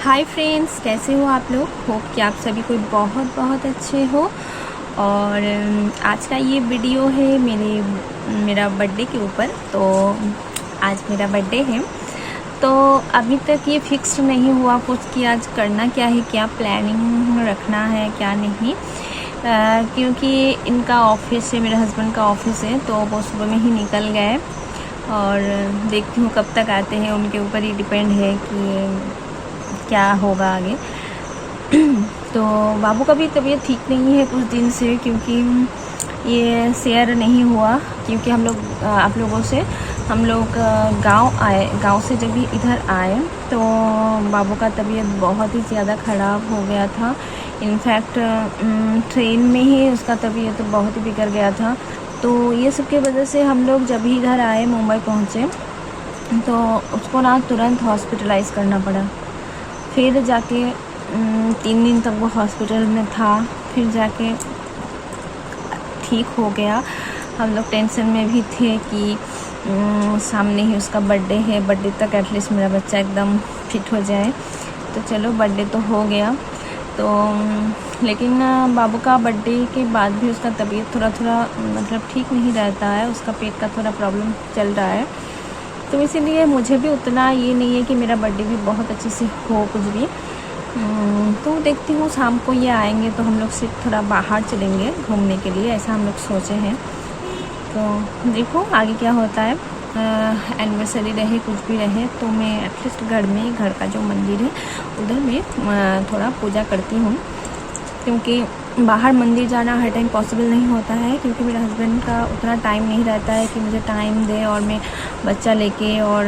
Hi friends, कैसे हो आप लोग। होप कि आप सभी कोई बहुत बहुत अच्छे हो। और आज का ये वीडियो है मेरा बर्थडे के ऊपर। तो आज मेरा बर्थडे है, तो अभी तक ये फिक्स नहीं हुआ कुछ कि आज करना क्या है, क्या प्लानिंग रखना है क्या नहीं। क्योंकि इनका ऑफिस है, मेरे हस्बैंड का ऑफिस है, तो वो सुबह में ही निकल गए और देखती हूँ कब तक आते हैं। उनके ऊपर ही डिपेंड है कि क्या होगा आगे। तो बाबू का भी तबीयत ठीक नहीं है कुछ दिन से, क्योंकि ये शेयर नहीं हुआ। क्योंकि हम लोग आप लोगों से हम लोग गांव से जब भी इधर आए तो बाबू का तबीयत बहुत ही ज़्यादा ख़राब हो गया था। इनफैक्ट ट्रेन में ही उसका तबीयत बहुत ही बिगड़ गया था। तो ये सब की वजह से हम लोग जब भी इधर आए, मुंबई पहुँचे, तो उसको ना तुरंत हॉस्पिटलाइज करना पड़ा। फिर जाके 3 दिन तक वो हॉस्पिटल में था, फिर जाके ठीक हो गया। हम लोग टेंशन में भी थे कि सामने ही उसका बर्थडे है, बर्थडे तक एटलीस्ट मेरा बच्चा एकदम फिट हो जाए। तो चलो बर्थडे तो हो गया। तो लेकिन बाबू का बर्थडे के बाद भी उसका तबीयत थोड़ा मतलब ठीक नहीं रहता है। उसका पेट का थोड़ा प्रॉब्लम चल रहा है। तो इसीलिए मुझे भी उतना ये नहीं है कि मेरा बर्थडे भी बहुत अच्छे से हो कुछ भी। तो देखती हूँ, शाम को ये आएंगे तो हम लोग सिर्फ थोड़ा बाहर चलेंगे घूमने के लिए, ऐसा हम लोग सोचे हैं। तो देखो आगे क्या होता है। एनिवर्सरी रहे कुछ भी रहे तो मैं एटलीस्ट घर का जो मंदिर है उधर मैं थोड़ा पूजा करती हूँ। क्योंकि बाहर मंदिर जाना हर टाइम पॉसिबल नहीं होता है, क्योंकि मेरे हस्बैंड का उतना टाइम नहीं रहता है कि मुझे टाइम दे और मैं बच्चा लेके और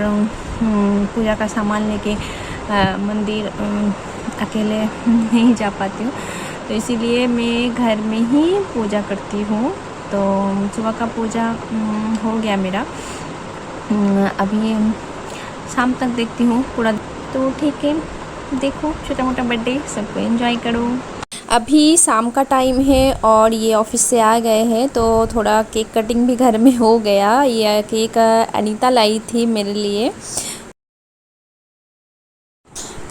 पूजा का सामान लेके मंदिर अकेले नहीं जा पाती हूँ। तो इसीलिए मैं घर में ही पूजा करती हूँ। तो सुबह का पूजा हो गया मेरा। अभी शाम तक देखती हूँ पूरा। तो ठीक है, देखो छोटा मोटा बर्थडे सबको एंजॉय करो। अभी शाम का टाइम है और ये ऑफिस से आ गए हैं, तो थोड़ा केक कटिंग भी घर में हो गया। ये केक अनीता लाई थी मेरे लिए।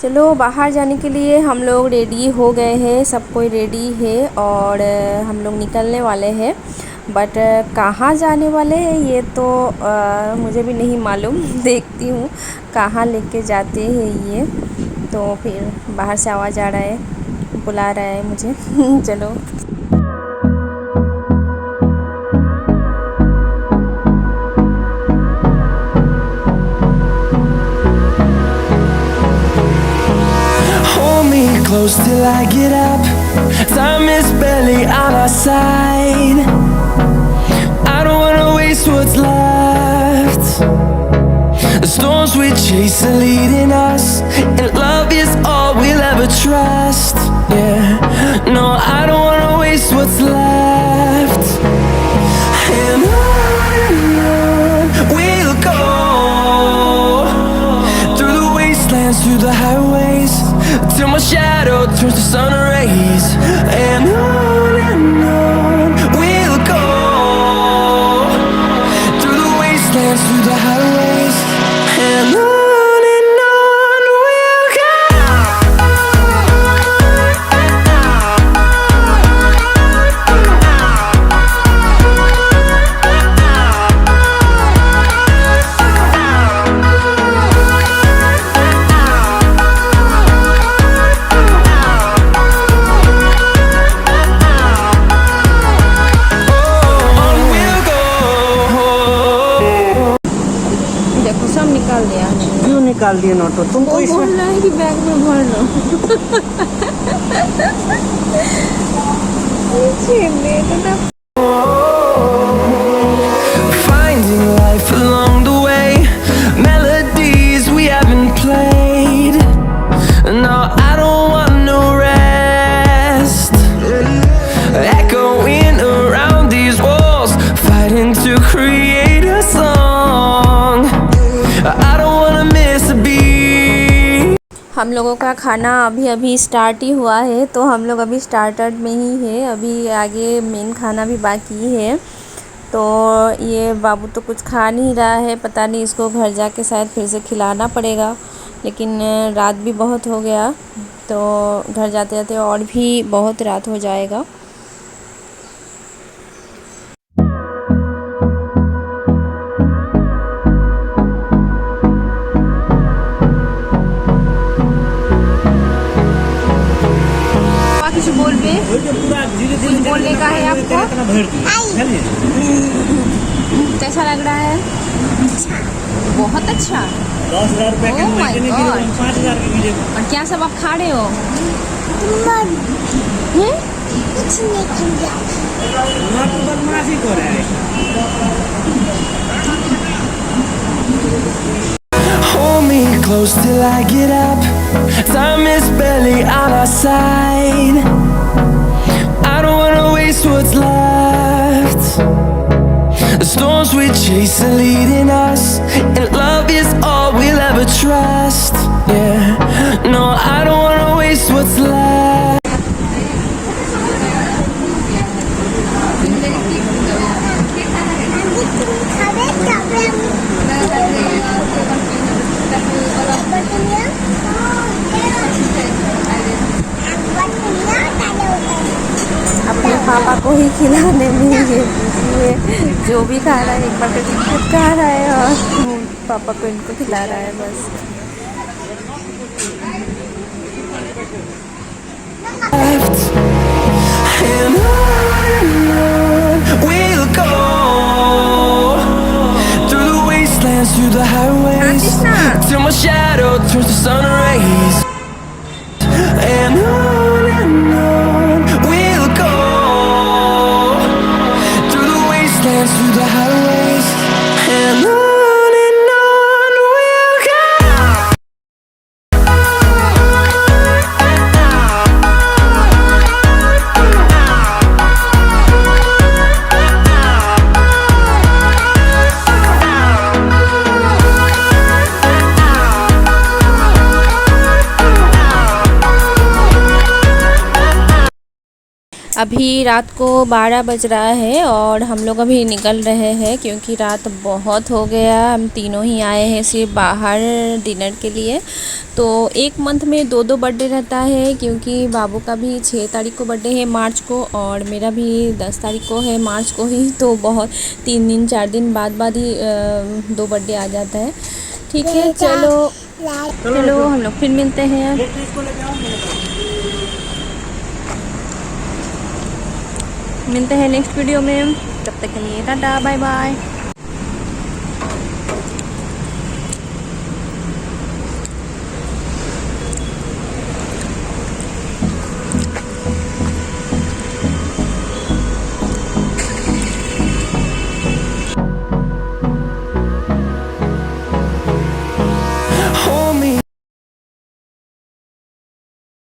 चलो बाहर जाने के लिए हम लोग रेडी हो गए हैं, सब कोई रेडी है और हम लोग निकलने वाले हैं। बट कहाँ जाने वाले हैं ये तो मुझे भी नहीं मालूम। देखती हूँ कहाँ लेके जाते हैं ये। तो फिर बाहर से आवाज़ आ रहा है, बुला रहा है मुझे। चलो Hold me close till I get up. Time is barely on our side. I don't wanna waste what's left. The storms we chase are leading us, and love is all we'll ever trust. Yeah, no, I don't wanna waste what's left. And on we'll go, through the wastelands, through the highways, till my shadow turns to sun rays. And on we'll go, through the wastelands, through the highways. And on we'll go. देखो सब निकाल दिया है। क्यों निकाल दिए Noto? तुमको वो इसमें बोल रहा है कि बैग में भर लो। Finding life along the way, melodies we haven't played. No, I don't want no rest. Echoing around these walls, fighting to create a song. I don't wanna miss a beat. हम लोगों का खाना अभी अभी start ही हुआ है, तो हम लोग अभी स्टार्टर में ही है। अभी आगे मेन खाना भी बाकी है। तो ये बाबू तो कुछ खा नहीं रहा है, पता नहीं इसको घर जाके शायद फिर से खिलाना पड़ेगा। लेकिन रात भी बहुत हो गया, तो घर जाते जाते और भी बहुत रात हो जाएगा। कुछ बोल पे कुछ बोलने का है आपको? कैसा लग रहा है? बहुत अच्छा। 10,000 रुपए का Oh my महीने God. के 5,000 के कीजिए। और क्या सब आप खा रहे हो? ना तो बदमाशी कर रहा है। Hold me close till I get up. Time is barely on our side. I don't wanna waste what's left. The storms we chase are leading us, and love is all we'll ever trust. Yeah, no, I don't wanna waste what's left. अपने पापा को ही खिलाने में ये जो भी खा रहा है एक बार कभी खुद खा रहा है और पापा को इनको खिला रहा है बस। And on we'll go, through the wastelands, through the highways, till my shadow turns to sun rays. And on we'll go, through the wastelands, through the highways, and on we'll go. अभी रात को 12 बज रहा है और हम लोग अभी निकल रहे हैं क्योंकि रात बहुत हो गया। हम तीनों ही आए हैं सिर्फ बाहर डिनर के लिए। तो एक मंथ में 2 बर्थडे रहता है क्योंकि बाबू का भी 6 तारीख को बर्थडे है मार्च को, और मेरा भी 10 तारीख को है मार्च को ही। तो बहुत 3 दिन 4 दिन बाद ही 2 बर्थडे आ जाता है। ठीक है, चलो हम लोग फिर मिलते हैं। मिलते हैं नेक्स्ट वीडियो में, तब तक के लिए टाटा बाय बाय।